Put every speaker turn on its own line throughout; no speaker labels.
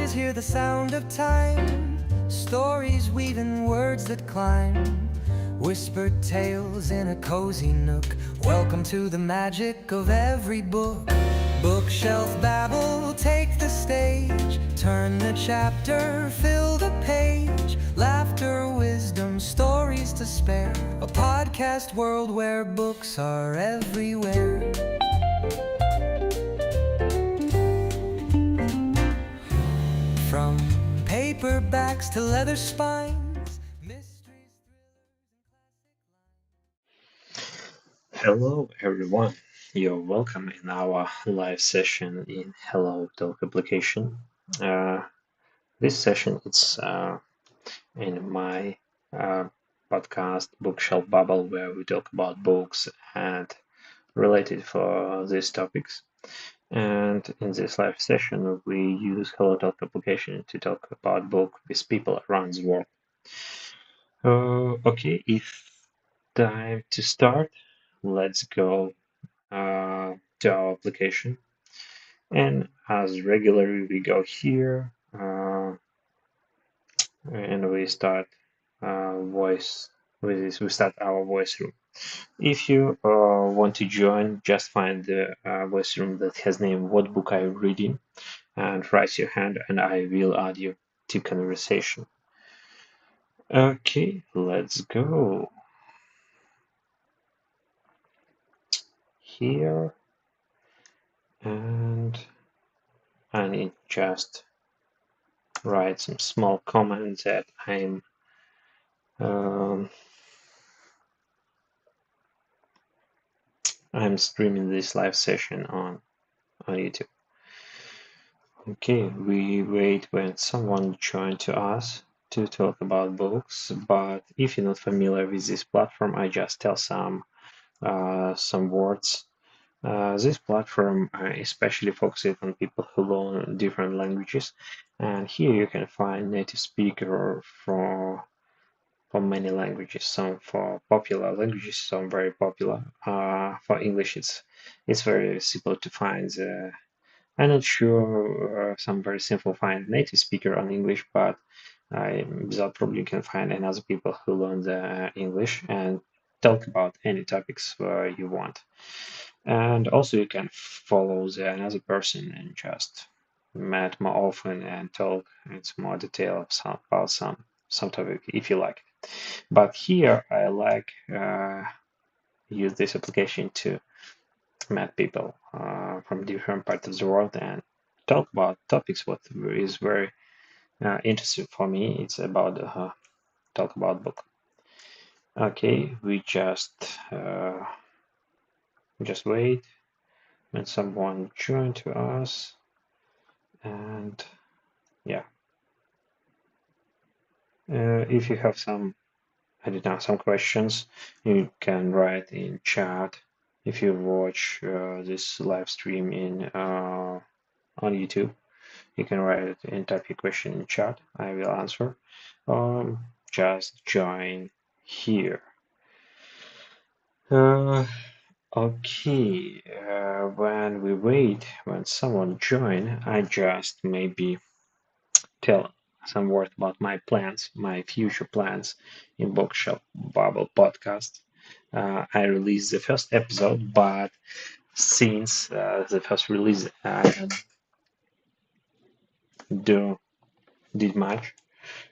eyes hear the sound of time, stories weaving words that climb, whispered tales in a cozy nook. Welcome to the magic of every book. Bookshelf babble, take the stage, turn the chapter, fill the page. Laughter, wisdom, stories to spare, a podcast world where books are everywhere. From paperbacks to leather spines, mysteries,
Hello everyone, you're welcome in our live session in HelloTalk application. Uh, this session is in my uh, podcast Bookshelf Babble, where we talk about books and related for these topics. And in this live session, we use HelloTalk application to talk about book with people around the world. Okay, if time to start, let's go to our application. And as regularly, we go here and we start voice with this. We start our voice room. If you want to join, just find the voice room that has name "What book are you reading?" and raise your hand, and I will add you to conversation. Okay, let's go here, and I need just write some small comments that um, I'm streaming this live session on YouTube. Okay, we wait when someone joins to us to talk about books, but if you're not familiar with this platform, I just tell some words. This platform especially focuses on people who learn different languages, and here you can find native speaker for many languages, some for popular languages, some very popular. For English, it's very simple to find. I'm not sure some very simple find native speaker on English, but without problem you can find another people who learn the English and talk about any topics you want. And also you can follow another person and just meet more often and talk in some more detail about some topic if you like. But here I like use this application to meet people from different parts of the world and talk about topics. What is very interesting for me, it's about talk about book. Okay, we just wait when someone join to us, and yeah, if you have some, I don't know, some questions, you can write in chat. If you watch this live stream on YouTube, you can write it and type your question in chat. I will answer. Just join here. Uh, okay. When we wait, when someone join, I just maybe tell some words about my plans, my future plans in Bookshelf Babble podcast. I released the first episode, but since the first release, I do did much,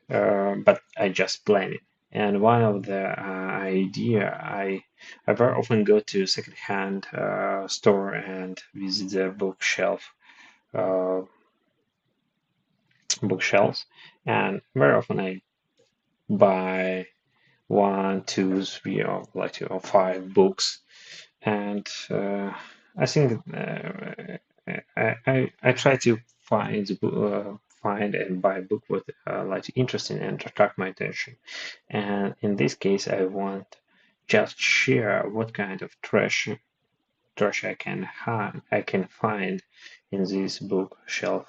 but I just plan it. And one of the idea, I very often go to secondhand store and visit the uh, bookshelves, and very often I buy one, two, three, or like two or five books, and I think I try to find and buy a book with like interesting and attract my attention. And in this case, I want just share what kind of trash I can find in these bookshelves.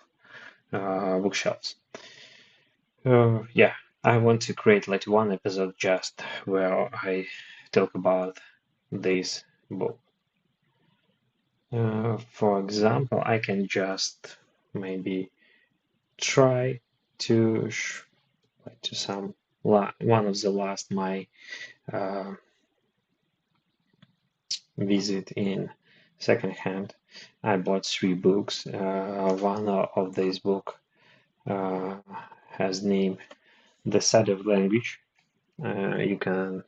Yeah, I want to create like one episode just where I talk about this book. For example, I can just maybe try to some one of the last my uh, visit in secondhand. I bought 3 books. One of these book uh, has name The Study of Language. You can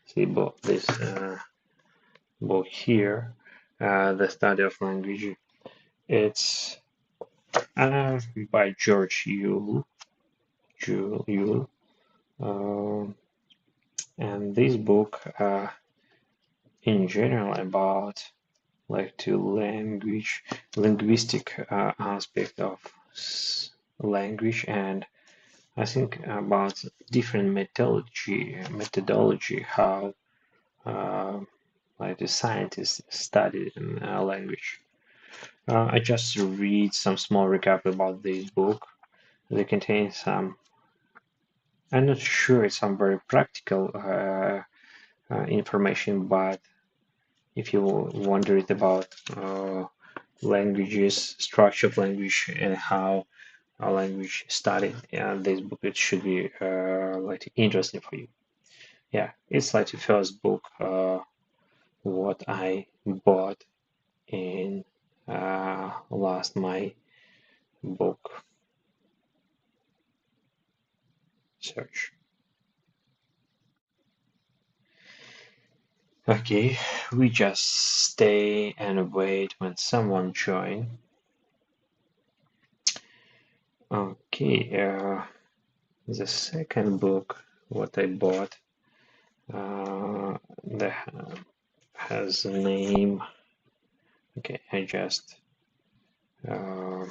see this book here, The Study of Language. It's by George Yule. And this book in general about like to linguistic aspect of language, and I think about different methodology how like the scientists study language. I just read some small recap about this book. They contain some, I'm not sure it's some very practical information, but if you wondered about languages, structure of language, and how a language studied, this book it should be like interesting for you. Yeah, it's like the first book what I bought in last my book search. Okay, we just stay and wait when someone join. Okay, the second book what I bought that has a name. Okay, I just uh,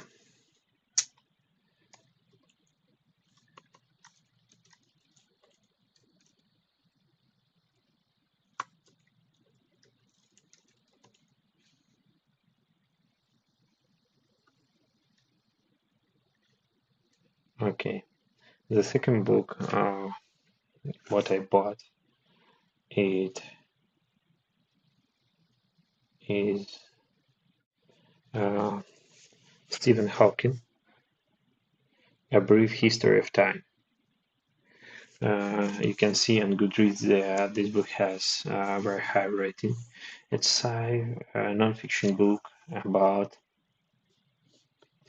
okay. The second book what I bought it is uh, Stephen Hawking, A Brief History of Time. You can see on Goodreads that this book has a very high rating. It's a non-fiction book about,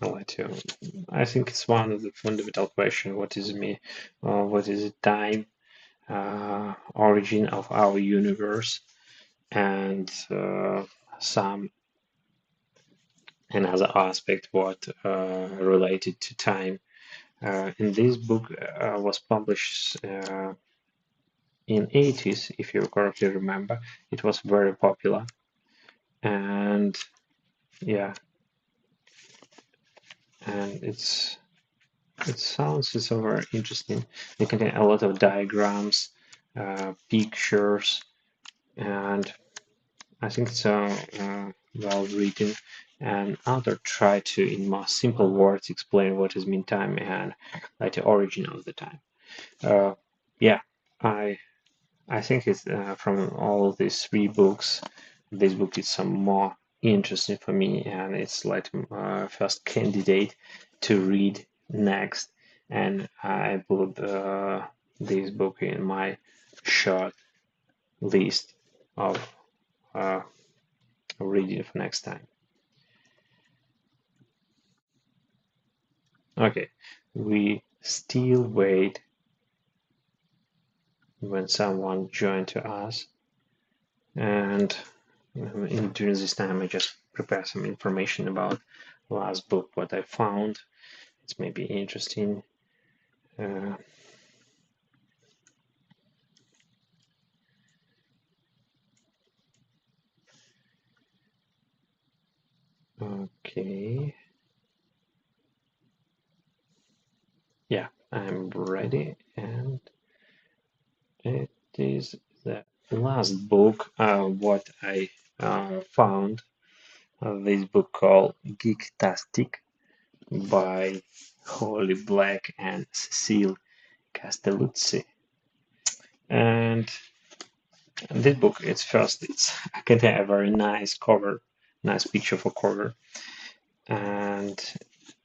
I think it's one of the fundamental questions: what is me? What is the time? Origin of our universe, and some another aspect what related to time. In this book was published in 80s, if you correctly remember. It was very popular, and yeah, and it sounds it's very interesting. They contain a lot of diagrams, pictures, and I think it's well written. And author tried to, in more simple words, explain what is mean time and like the origin of the time. Yeah, I think it's from all of these 3 books, this book is some more interesting for me, and it's like first candidate to read next. And I put this book in my short list of uh, reading for next time. Okay, we still wait when someone joined to us, and during this time I just prepare some information about last book what I found. It's maybe interesting. Okay. Yeah, I'm ready, and it is the last book what I found. This book called Geektastic by Holly Black and Cecile Castelluzzi. And this book, it's contain a very nice cover, nice picture for cover, and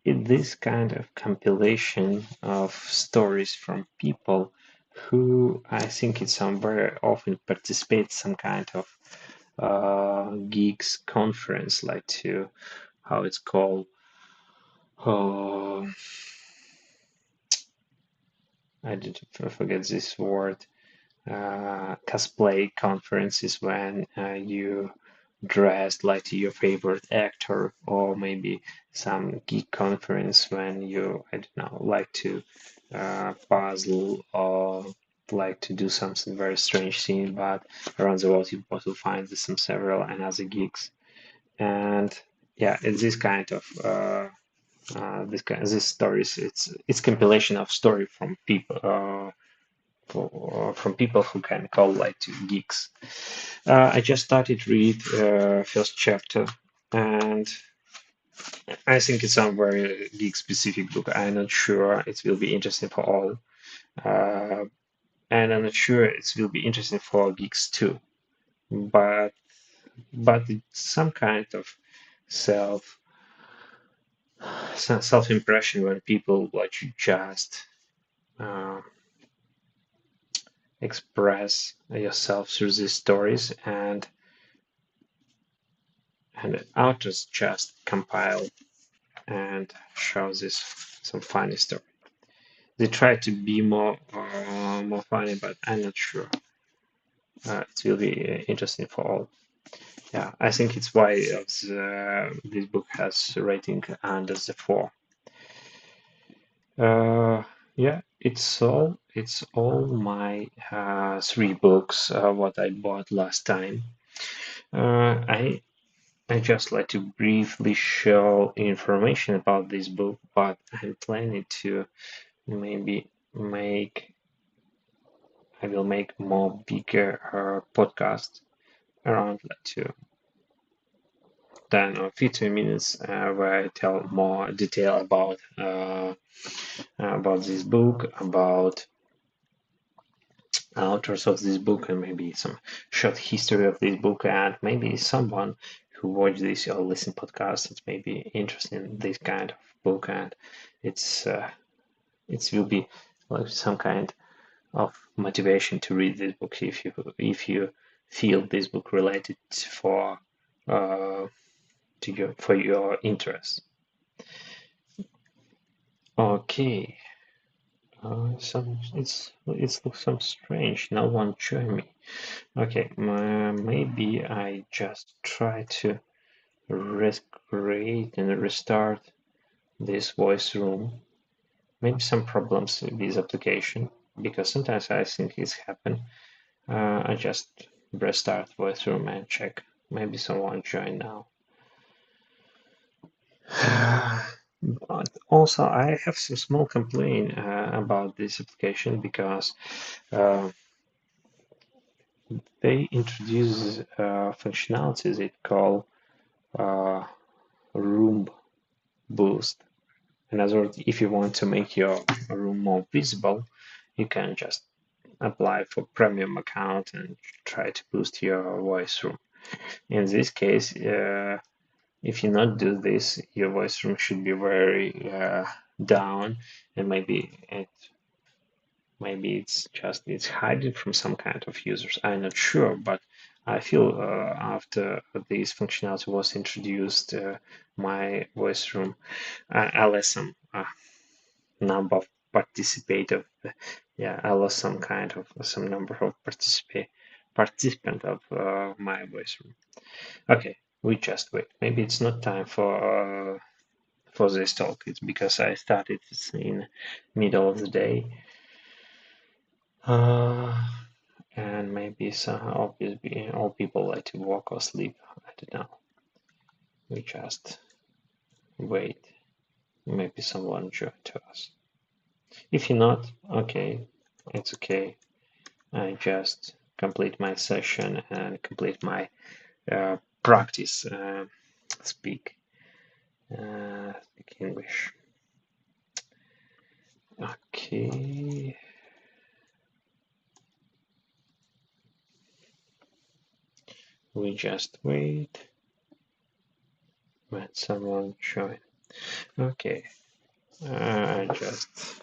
this kind of compilation of stories from people who I think it's some very often participate some kind of geeks conference, like to how it's called. Oh, I did forget this word. Cosplay conferences when you dressed like your favorite actor, or maybe some geek conference when you, I don't know, like to puzzle or like to do something very strange thing, but around the world you also find some several and other geeks. And yeah, it's this kind of this stories. It's compilation of story from people from people who can call like to geeks. I just started read first chapter, and I think it's a very geek specific book. I'm not sure it will be interesting for all, uh, and I'm not sure it will be interesting for geeks too. But it's some kind of self self impression when people like to just uh, express yourself through these stories, and authors just compile and show this some funny story. They try to be more funny, but I'm not sure. It will be interesting for all. Yeah, I think it's why this book has a rating under the 4. Yeah, it's all my 3 books what I bought last time. I just like to briefly show information about this book, but I'm planning to maybe make I will make more bigger podcast around like to 10 or 15 minutes where I tell more detail about this book, about authors of this book, and maybe some short history of this book, and maybe someone who watch this or listen podcast, it's maybe interested in this kind of book, and it will be like some kind of motivation to read this book if you feel this book related uh, for your interest. Okay. It's looks some strange. No one join me. Okay, maybe I just try to recreate and restart this voice room. Maybe some problems with this application, because sometimes I think it's happen. I just restart voice room and check. Maybe someone join now. But also, I have some small complaint about this application, because uh, they introduce functionalities they call uh, room boost. In other words, if you want to make your room more visible, you can just apply for premium account and try to boost your voice room. In this case, if you not do this, your voice room should be very down, and maybe it's hiding from some kind of users. I'm not sure, but I feel after this functionality was introduced, my voice room, I lost some number of participators. Yeah, I lost some number of participant of my voice room. Okay, we just wait. Maybe it's not time for this talk. It's because I started in middle of the day. And maybe some obviously all people like to walk or sleep. I don't know. We just wait. Maybe someone join to us. If you're not, okay, it's okay. I just complete my session and complete my practice speak speak English. Okay. We just wait when someone join. Okay, I just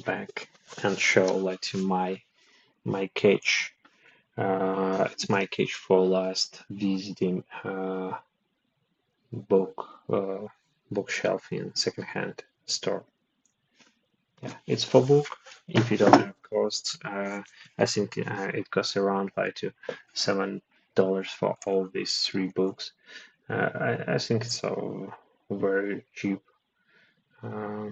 back and show like to my cage. It's my cage for last visiting book bookshelf in secondhand store. Yeah, it's for book. If it doesn't cost, I think it costs around $5 to $7 for all these three books. I think it's so very cheap. Uh,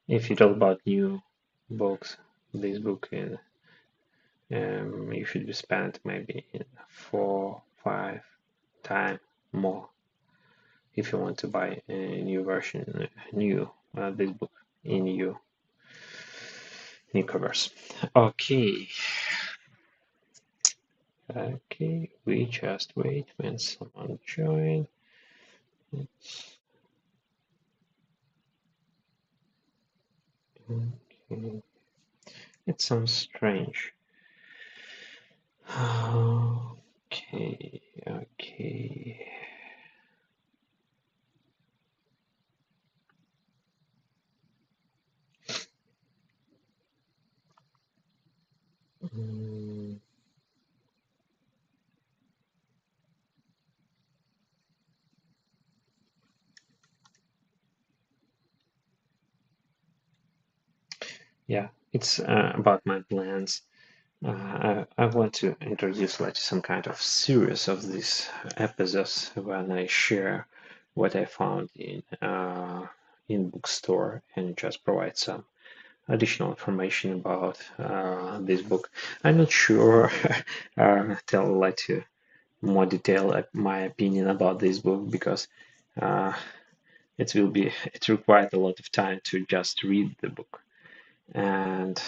if you talk about new books, this book you should be spent maybe in 4, 5 times more if you want to buy a new version, new this book in new covers. Okay, okay, we just wait when someone join. Okay. It sounds strange. Okay, okay. Mm, yeah, it's about my plans. I want to introduce like some kind of series of these episodes when I share what I found in bookstore and just provide some additional information about this book. I'm not sure. Tell like to more detail my opinion about this book because uh, it required a lot of time to just read the book, and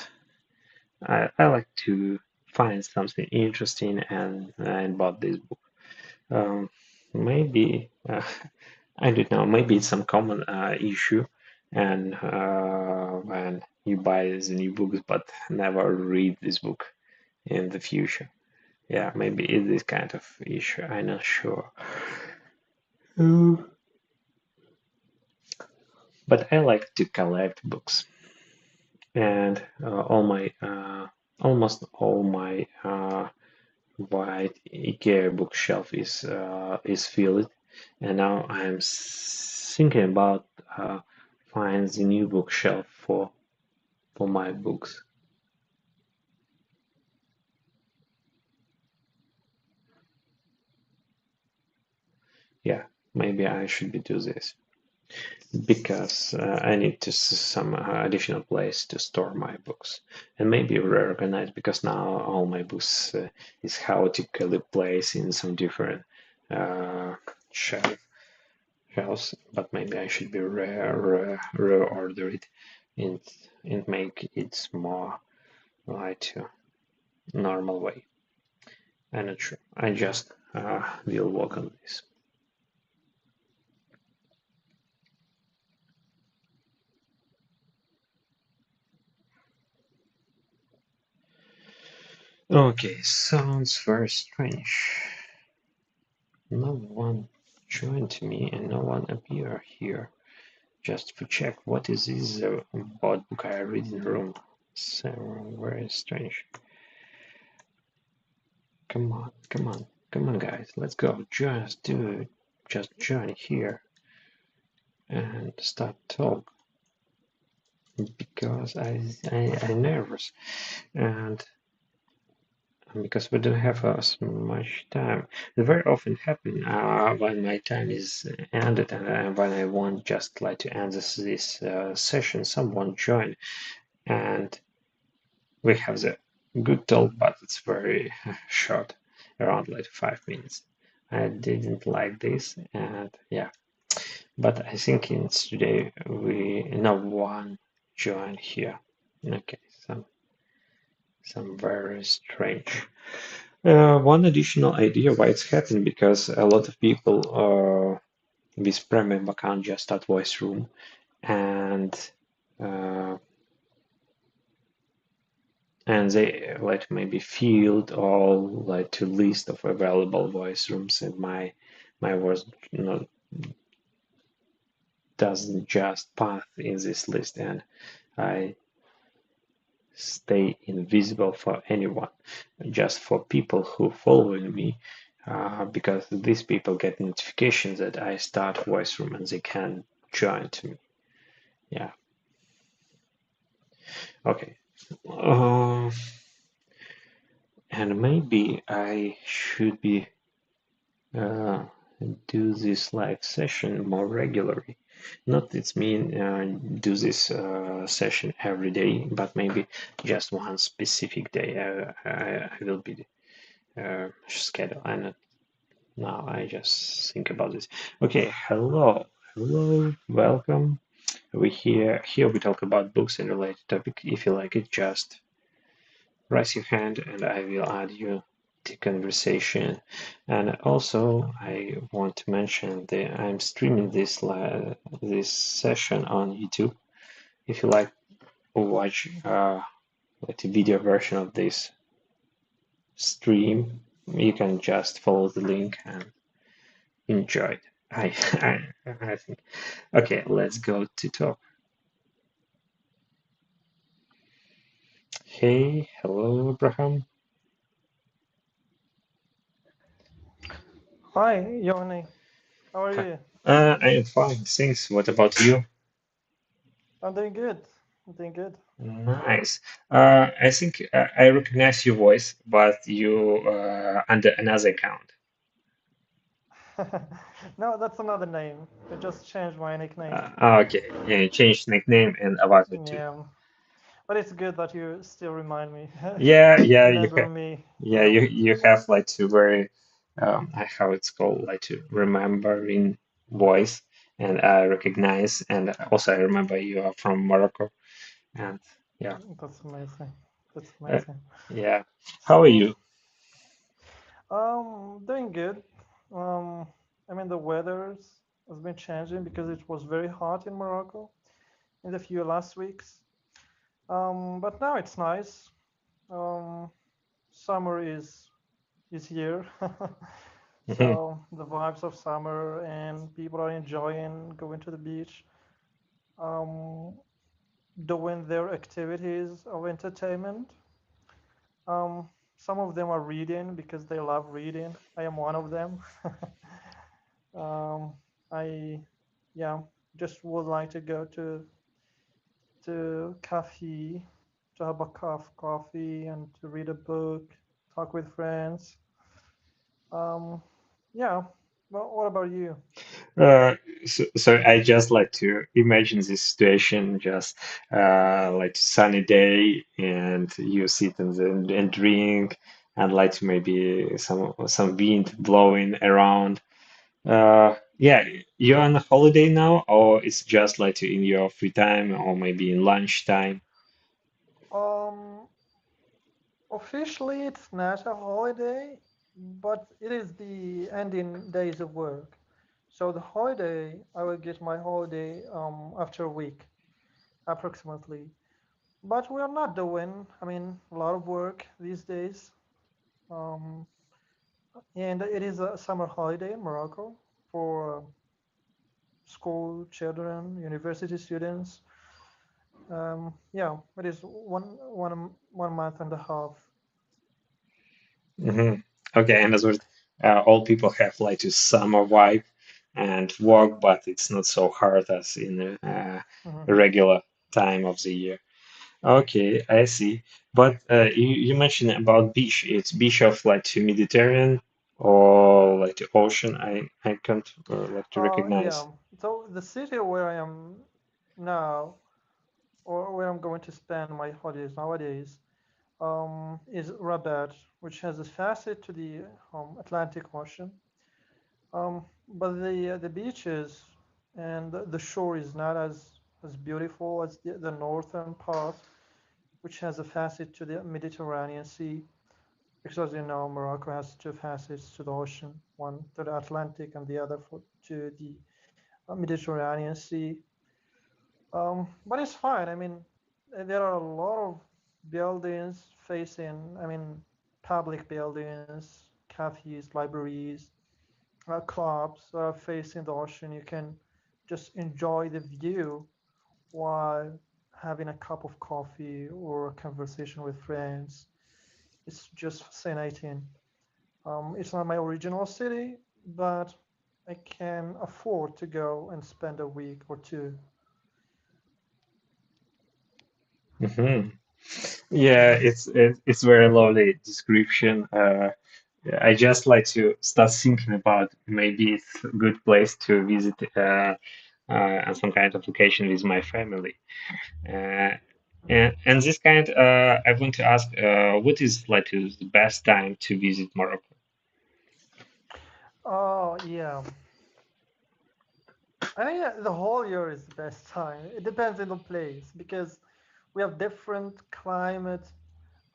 I like to find something interesting and bought this book. Maybe I don't know. Maybe it's some common issue, and when you buy the new books but never read this book in the future. Yeah, maybe it's this kind of issue. I'm not sure. Mm. But I like to collect books, and almost all my wide IKEA bookshelf is filled, and now I'm thinking about find the new bookshelf for my books. Yeah, maybe I should be do this because I need to some additional place to store my books and maybe reorganize because now all my books is chaotically placed in some different uh, shelf shelves, but maybe I should be reorder it and make it more like normal way. I'm not sure. I just will work on this. Okay, sounds very strange. No one joined me and no one appear here. Just to check what is this about book I read in room. So very strange. Come on, come on, come on, guys, let's go. Just do it. Just join here and start talk because I nervous and because we don't have so much time. It very often happen when my time is ended and when I want just like to end this session, someone join and we have the good talk, but it's very short, around like 5 minutes. I didn't like this, and yeah, but I think in today we no one join here. Okay, some very strange. One additional idea why it's happening because a lot of people with premium account just start voice room and uh, they like maybe field all like to list of available voice rooms in my my voice not doesn't just path in this list, and I stay invisible for anyone, just for people who following me, because these people get notifications that I start voice room and they can join to me. Yeah. Okay. Uh, and maybe I should be uh, do this live session more regularly. Not it's mean do this session every day, but maybe just one specific day I will be schedule. And now I just think about this. Okay, hello, welcome. Here we talk about books and related topic. If you like it, just raise your hand and I will add you to conversation. And also, I want to mention that I'm streaming this session on YouTube. If you like watch like the video version of this stream, you can just follow the link and enjoy it. I think. Okay, let's go to talk. Hey, hello, Abraham.
Hi, Yoni. How are
Hi.
you?
I am fine, thanks. What about you?
I'm doing good. I'm doing good.
Nice. I think I recognize your voice, but you under another account.
No, that's another name. I just changed my nickname.
Okay, yeah, you changed nickname and avatar too.
Yeah, but it's good that you still remind me.
Yeah, yeah, you
Remember
have,
me.
yeah, you have like to very, how it's called, like to remembering voice, and I recognize, and also I remember you are from Morocco, and yeah,
That's amazing. That's
uh,
amazing.
yeah. How are
So,
you?
doing good. Um, I mean the weather's has been changing because it was very hot in Morocco in the few last weeks. But now it's nice. Um, Summer is here. So the vibes of summer and people are enjoying going to the beach, um, doing their activities of entertainment. Um, some of them are reading because they love reading. I am one of them. um, I, yeah, just would like to go to cafe to have a cup of coffee and to read a book, talk with friends. Um, yeah. Well, what about you?
Uh, so I just like to imagine this situation, just like sunny day, and you sit and drink, and like maybe some wind blowing around. Yeah, you're on a holiday now, or it's just like in your free time, or maybe in lunchtime.
Um, Officially, it's not a holiday, but it is the ending days of work. So the holiday, I will get my holiday after a week, approximately. But we are not doing, I mean, a lot of work these days. Um, and it is a summer holiday in Morocco for school children, university students. Yeah, it is one month and a half.
Hmm. Okay, and as well, all people have like a summer vibe and work, but it's not so hard as in a
Mhm.
regular time of the year. Okay, I see. But you mentioned about beach. It's beach of like to Mediterranean or like the ocean. I can't like to recognize.
Yeah. So the city where I am now, or where I'm going to spend my holidays nowadays, is Rabat, which has a facet to the Atlantic Ocean. But the beaches and the shore is not as beautiful as the northern part, which has a facet to the Mediterranean Sea. Because you know, Morocco has two facets to the ocean, one to the Atlantic and the other to the Mediterranean Sea. But it's fine. I mean, there are a lot of buildings facing, I mean, public buildings, cafes, libraries, clubs facing the ocean. You can just enjoy the view while having a cup of coffee or a conversation with friends. It's just fascinating. It's not my original city, but I can afford to go and spend a week or two.
Hmm. Yeah, it's very lovely description. I just like to start thinking about maybe it's a good place to visit on some kind of location with my family. Uh, and this kind, I want to ask, what is like is the best time to visit Morocco?
Oh, yeah. I think the whole year is the best time. It depends on the place because we have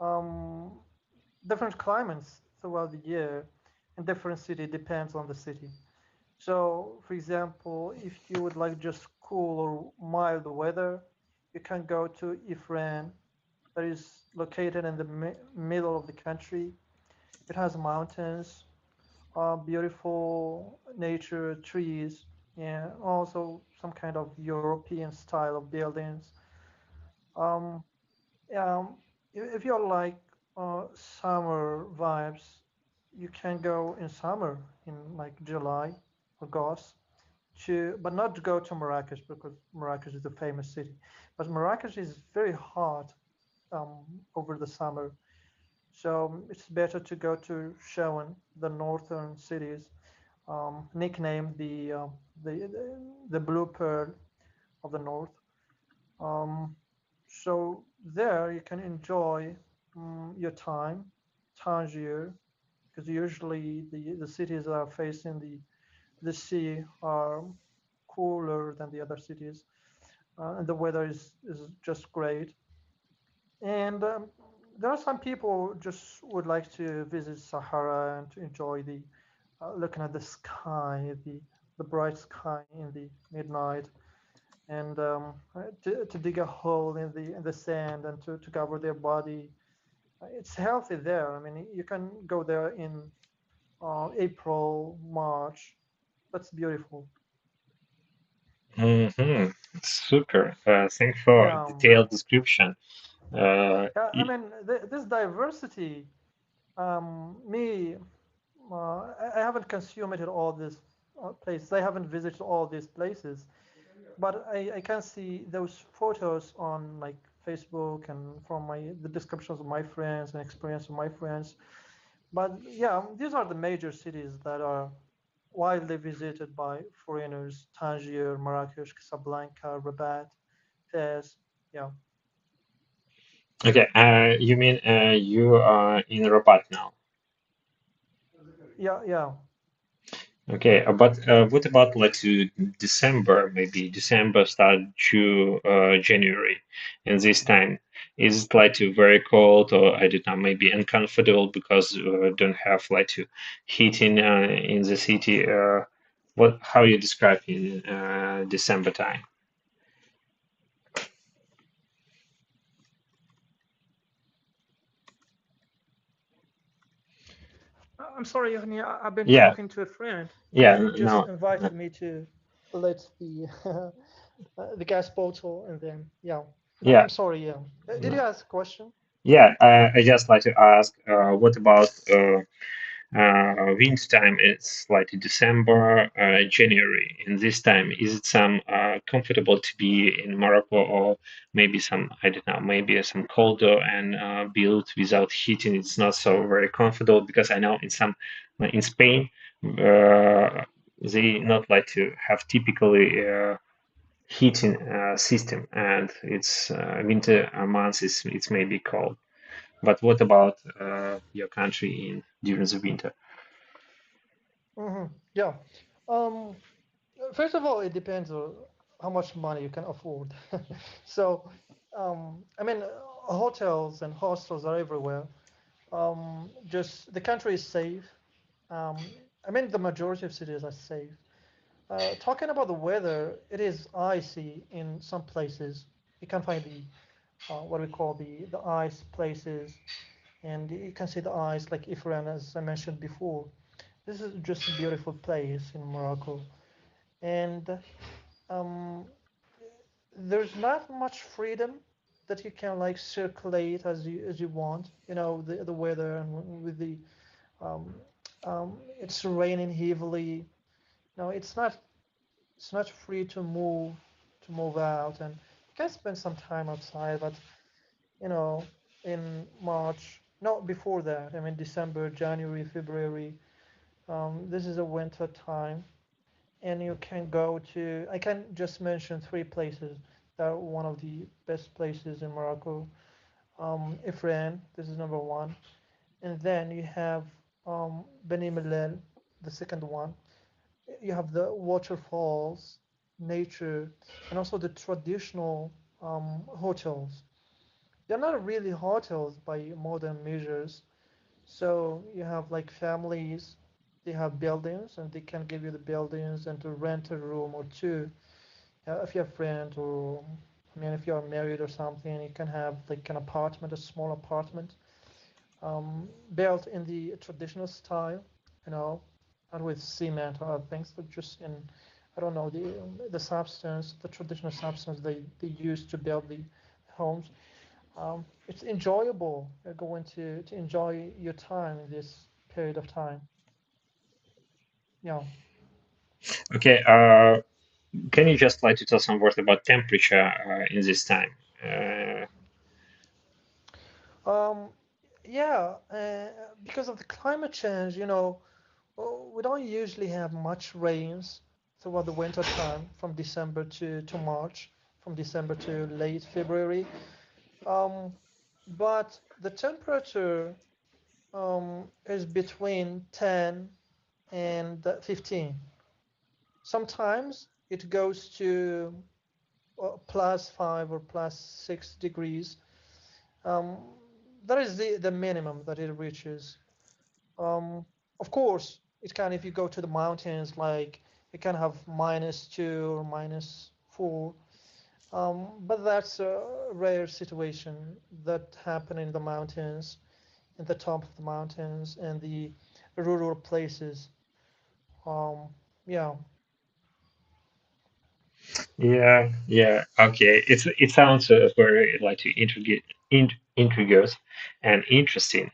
um, different climates throughout the year, and different city depends on the city. So, for example, if you would like just cool or mild weather, you can go to Ifran, that is located in the middle of the country. It has mountains, beautiful nature, trees, and also some kind of European style of buildings. Um, um, if you like summer vibes, you can go in summer in like July, August, but not to go to Marrakesh because Marrakesh is a famous city. But Marrakesh is very hot over the summer, so it's better to go to Shawan, the northern cities, nicknamed the Blue Pearl of the North. Um, so there you can enjoy your time, Tangier, because usually the cities that are facing the sea are cooler than the other cities, and the weather is just great. And there are some people just would like to visit Sahara and to enjoy the looking at the sky, the bright sky in the midnight, and to dig a hole in the sand and to cover their body. It's healthy there. I mean, you can go there in April, March. That's beautiful.
Hmm. Super. Thanks for
Yeah.
detailed description.
I mean, this diversity. Me, I haven't consumed all these places. I haven't visited all these places, but I can see those photos on like Facebook and from the descriptions of my friends and experience of my friends. But yeah, these are the major cities that are widely visited by foreigners: Tangier, Marrakesh, Casablanca, Rabat, Fez. Yeah,
Okay, you mean you are in Rabat now?
yeah, yeah.
Okay, but what about like to December, maybe December start to January, and this time is it like to very cold or I don't know, maybe uncomfortable because don't have like to heating in the city. What how you describe in December time?
I'm sorry, Yehni, I've been
Yeah,
talking to a friend.
yeah,
He just
no,
invited me to let the gas bottle, and then yeah.
yeah.
I'm sorry. Yeah. Did you
No.
ask a question?
Yeah, I just like to ask, what about winter time? It's like December, January. In this time, is it some comfortable to be in Morocco, or maybe some I don't know, maybe some colder and built without heating? It's not so very comfortable because I know in some in Spain, they not like to have typically. Heating system, and it's winter months is it's maybe cold. But what about your country in during the winter?
Yeah. Um, First of all, it depends on how much money you can afford. So, I mean, hotels and hostels are everywhere. Just the country is safe. I mean, the majority of cities are safe. Talking about the weather, it is icy in some places. You can find the what we call the ice places, and you can see the ice like Ifran, as I mentioned before. This is just a beautiful place in Morocco, and um, there's not much freedom that you can like circulate as you want. You know the weather and with the um, it's raining heavily. No, it's not free to move out, and you can spend some time outside. But you know, in March, no, before that, I mean December, January, February. This is a winter time, and you can go to. I can just mention three places that are one of the best places in Morocco. Ifrane, this is number one, and then you have Beni Mellel, the second one. You have the waterfalls, nature, and also the traditional hotels. They're not really hotels by modern measures. So you have like families, they have buildings, and they can give you the buildings and to rent a room or two. If you have friends, or I mean, if you are married or something, you can have like an apartment, a small apartment, built in the traditional style, you know, not with cement or other things, but just in, I don't know, the substance, the traditional substance they use to build the homes. It's enjoyable. You're going to enjoy your time in this period of time. Yeah.
Okay, can you just like to tell some words about temperature in this time?
Um, yeah, because of the climate change, we don't usually have much rains throughout the winter time from December to March, from December to late February. Um, but the temperature is between 10 and 15. Sometimes it goes to +5 or +6 degrees. Um, that is the minimum that it reaches. Um, of course, it can, if you go to the mountains, like it can have -2 or -4. But that's a rare situation that happen in the mountains, in the top of the mountains and the rural places. Um, yeah.
Yeah, yeah, okay. It sounds very like to intriguous and interesting,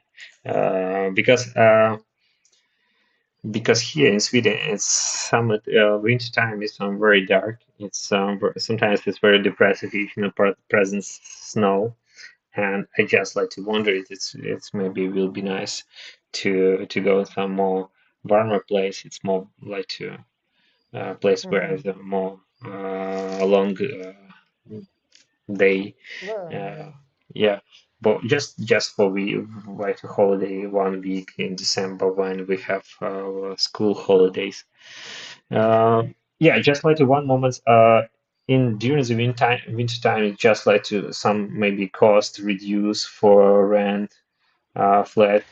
because here in Sweden it's summer, winter time is very dark. It's sometimes it's very depressive if you know present snow, and I just like to wonder it's maybe will be nice to go some more warmer place. It's more like to place where
Hmm.
the more long day.
Yeah.
Uh, yeah, but just for we like a holiday 1 week in December when we have school holidays. Uh, yeah, just like the one moment in during the winter time, it's just like to some maybe cost reduce for rent flat.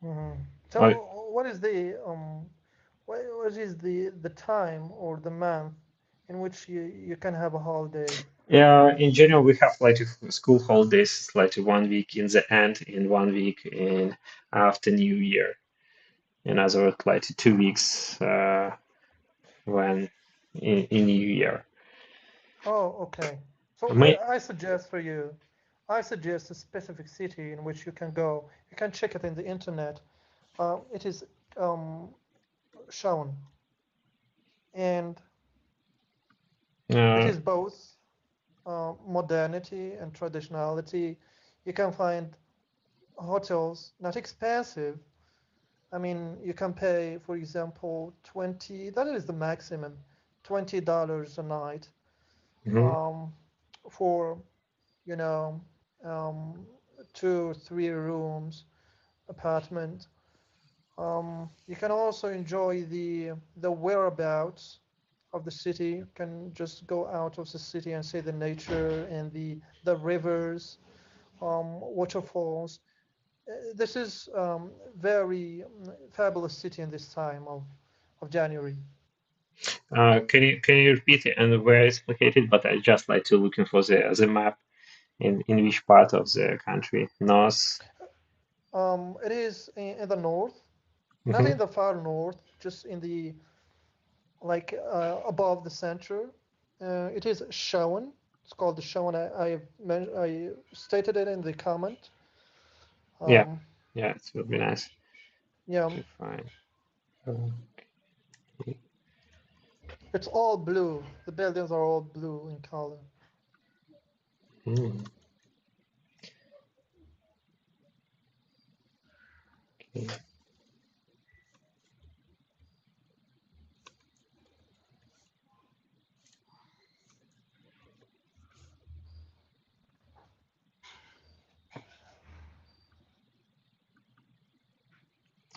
Hmm.
Uh,
So, what is the time or the month in which you can have a holiday?
yeah, in general, we have like school holidays, like 1 week in the end, in 1 week in after New Year. In other words, like 2 weeks when in New Year.
Oh, okay. So
My,
I suggest a specific city in which you can go. You can check it in the internet. It is um, shown, and it
uh,
is both modernity and traditionality. You can find hotels not expensive. I mean, you can pay, for example, 20. That is the maximum, $20 a night
mhm.
um, for you know um, 2 or 3 rooms apartment. You can also enjoy the whereabouts of the city. You can just go out of the city and see the nature and the rivers, waterfalls. This is very fabulous city in this time of January.
Can you repeat it and where it's located? But I just like to looking for the map in which part of the country. North.
It is in the north, not
Hmm.
in the far north, just in the like above the center. It is shown. It's called the shown. I stated it in the comment.
Yeah,
Um,
yeah, it would be nice.
yeah,
Okay, fine. Okay.
it's all blue. The buildings are all blue in color.
Hmm, okay.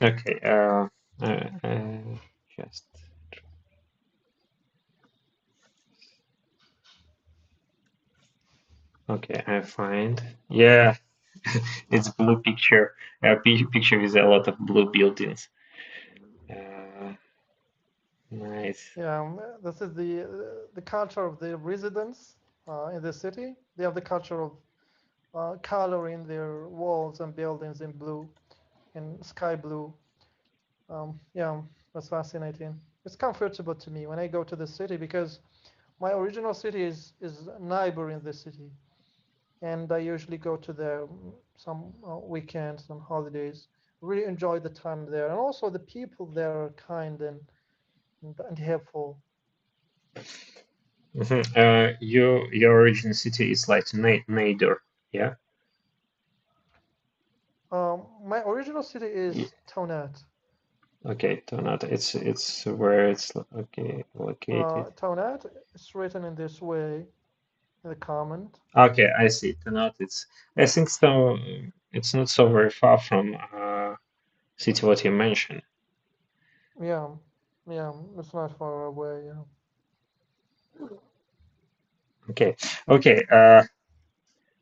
Okay, just okay. I find yeah, it's blue picture. Picture with a lot of blue buildings. Uh, nice.
Yeah, this is the culture of the residents in the city. They have the culture of coloring their walls and buildings in blue, in sky blue. Yeah, that's fascinating. It's comfortable to me when I go to the city because my original city is neighboring the city, and I usually go to there some weekends, some holidays. Really enjoy the time there, and also the people there are kind and helpful.
Hmm. Your origin city is like Nader, yeah.
My original city
Ye-
is Tonat.
Okay, Tornado. It's where it's okay located.
Tonat is written in this way in the comment.
Okay, I see. Tornado. It's I think so. It's not so very far from city what you mentioned.
Yeah, yeah, it's not far away. Yeah.
Okay, okay.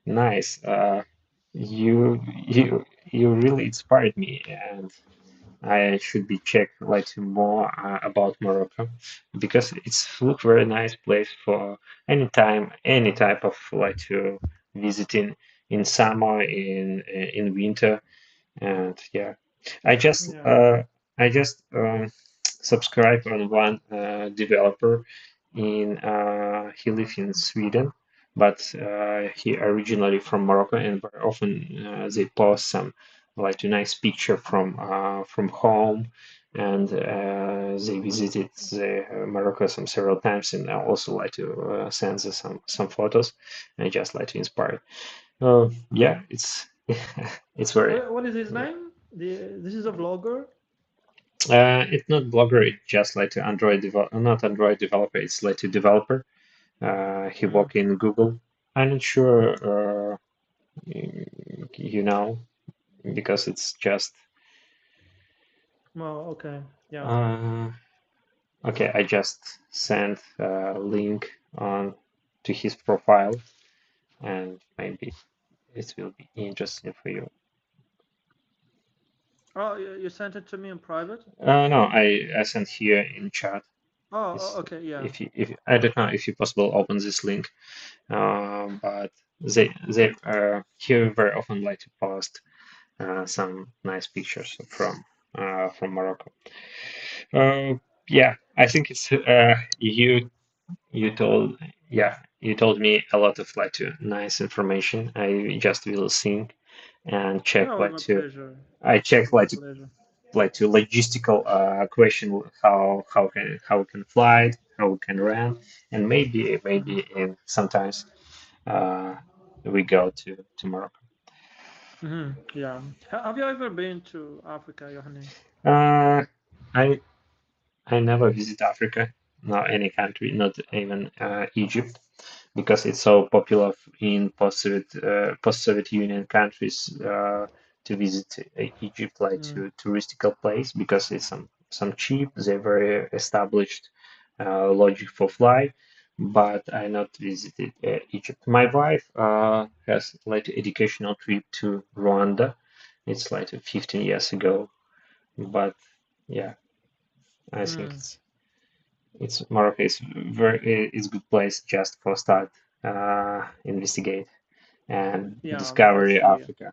Nice. You really inspired me, and I should be check like more about Morocco because it's look very nice place for any time, any type of like to visit in summer, in winter, and yeah, I just
Yeah.
uh, I just subscribe on one developer in he lives in Sweden, but he originally from Morocco, and very often they post some like a nice picture from home, and they visited Morocco some several times, and I also like to send some photos, and just like to inspire. Yeah, it's it's very.
What is his name? This is a vlogger.
It's not blogger. It's just like to not Android developer. It's like a developer. He
Mm.
work in Google. I'm not sure. You know, because it's just.
Oh, okay. Yeah.
Uh, okay, I just sent a link on to his profile, and maybe it will be interesting for you.
Oh, you sent it to me in private.
No, I sent here in chat.
Oh,
Is
okay. Yeah.
if I don't know if you possible open this link. But they here very often like to post some nice pictures from Morocco. Yeah, I think it's you told you told me a lot of like nice information. I just will think and check
No, it was
like
my
to
pleasure.
I check
My
like
pleasure.
logistical question how we can fly it, how we can rent, and maybe
Hmm.
in sometimes uh, we go to Morocco.
Yeah. Have you ever been to Africa, Johanny?
Uh, I I never visit Africa, not any country, not even Egypt, because it's so popular in post-Soviet Union countries to visit Egypt like
Mm.
to touristical place because it's some cheap, they're very established logic for fly. But I not visited Egypt. My wife has like educational trip to Rwanda. It's like 15 years ago, but yeah, I think
Mm.
it's Morocco is very is good place just for start investigate and
Yeah, I
discovery
see.
Africa.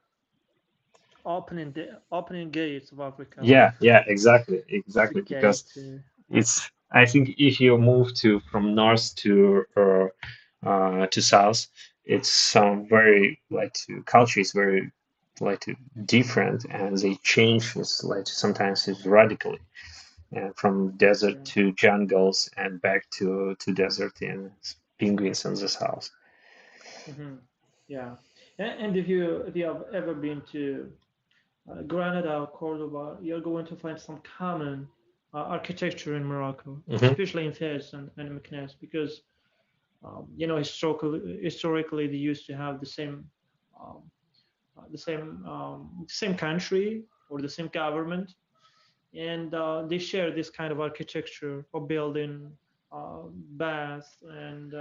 opening gates of Africa.
Yeah, exactly,
It's the
exactly. Because
gate to.
I think if you move from north to south, it's very like culture is very like different, and they change is like sometimes it's radically, from desert
Yeah.
to jungles and back to desert and penguins in the south.
Hmm. Yeah. And if you have ever been to Granada or Cordoba, you're going to find some common architecture in Morocco,
Hmm.
especially in Fez and Meknes, because historically they used to have um, the same country or the same government, and they share this kind of architecture of building, baths, and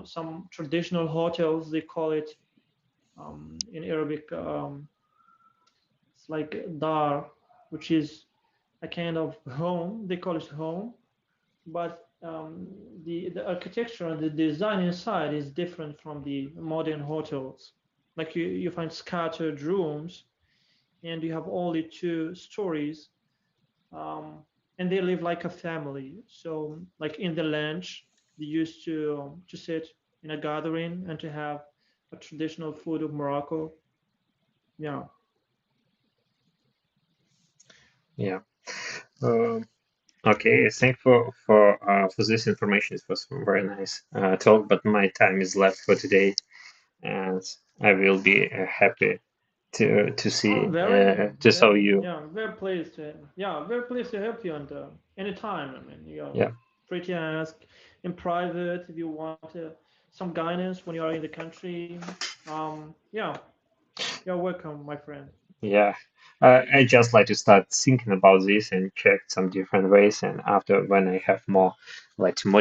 some traditional hotels. They call it in Arabic. It's like dar, which is a kind of home. They call it home, but the architecture and the design inside is different from the modern hotels. Like you find scattered rooms, and you have only two stories, um, and they live like a family. So, like in the lunch, they used to sit in a gathering and to have a traditional food of Morocco. Yeah.
Yeah. Um, okay. Thank for this information. It was very nice talk, but my time is left for today, and I will be happy to
Oh,
see to saw you.
yeah, very pleased to, yeah, very pleased to help you. And anytime, I mean, you're
Yeah.
free to ask in private if you want some guidance when you are in the country. Yeah, you're welcome, my friend.
Yeah, I just like to start thinking about this and check some different ways. And after, when I have more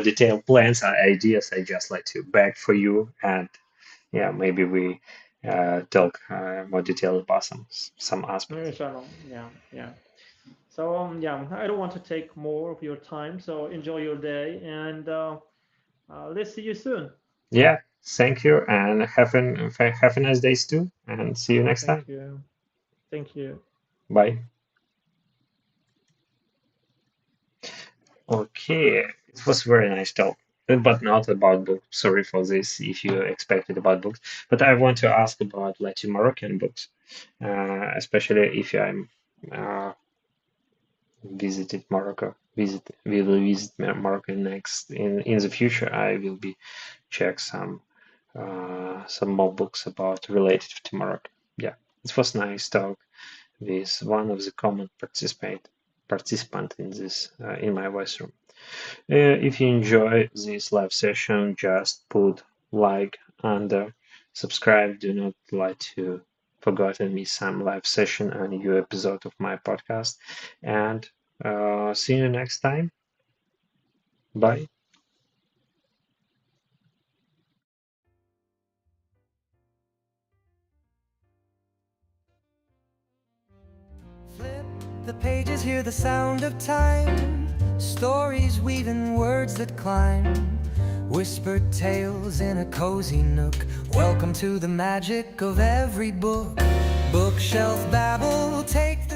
detailed plans or ideas, I just like to beg for you. And yeah, maybe we talk more detailed about some aspects.
Inshallah. Yeah, yeah. So yeah, I don't want to take more of your time. So enjoy your day, and let's see you soon.
Yeah, thank you, and have a nice days too. And see you next
Thank
time.
you. Thank you.
Bye. Okay, it was very nice talk, but not about books. Sorry for this if you expected about books. But I want to ask about Latin Moroccan books, especially if I'm visited Morocco. We will visit Morocco next in the future. I will be check some more books about related to Morocco. Yeah, it was nice talk with one of the common participant in this in my voice room. If you enjoy this live session, just put like and subscribe. Do not like to forget to miss some live session and new episode of my podcast. And see you next time. Bye.
Flip the pages, hear the sound of time. Stories weaving words that climb. Whispered tales in a cozy nook. Welcome to the magic of every book. Bookshelf babble, take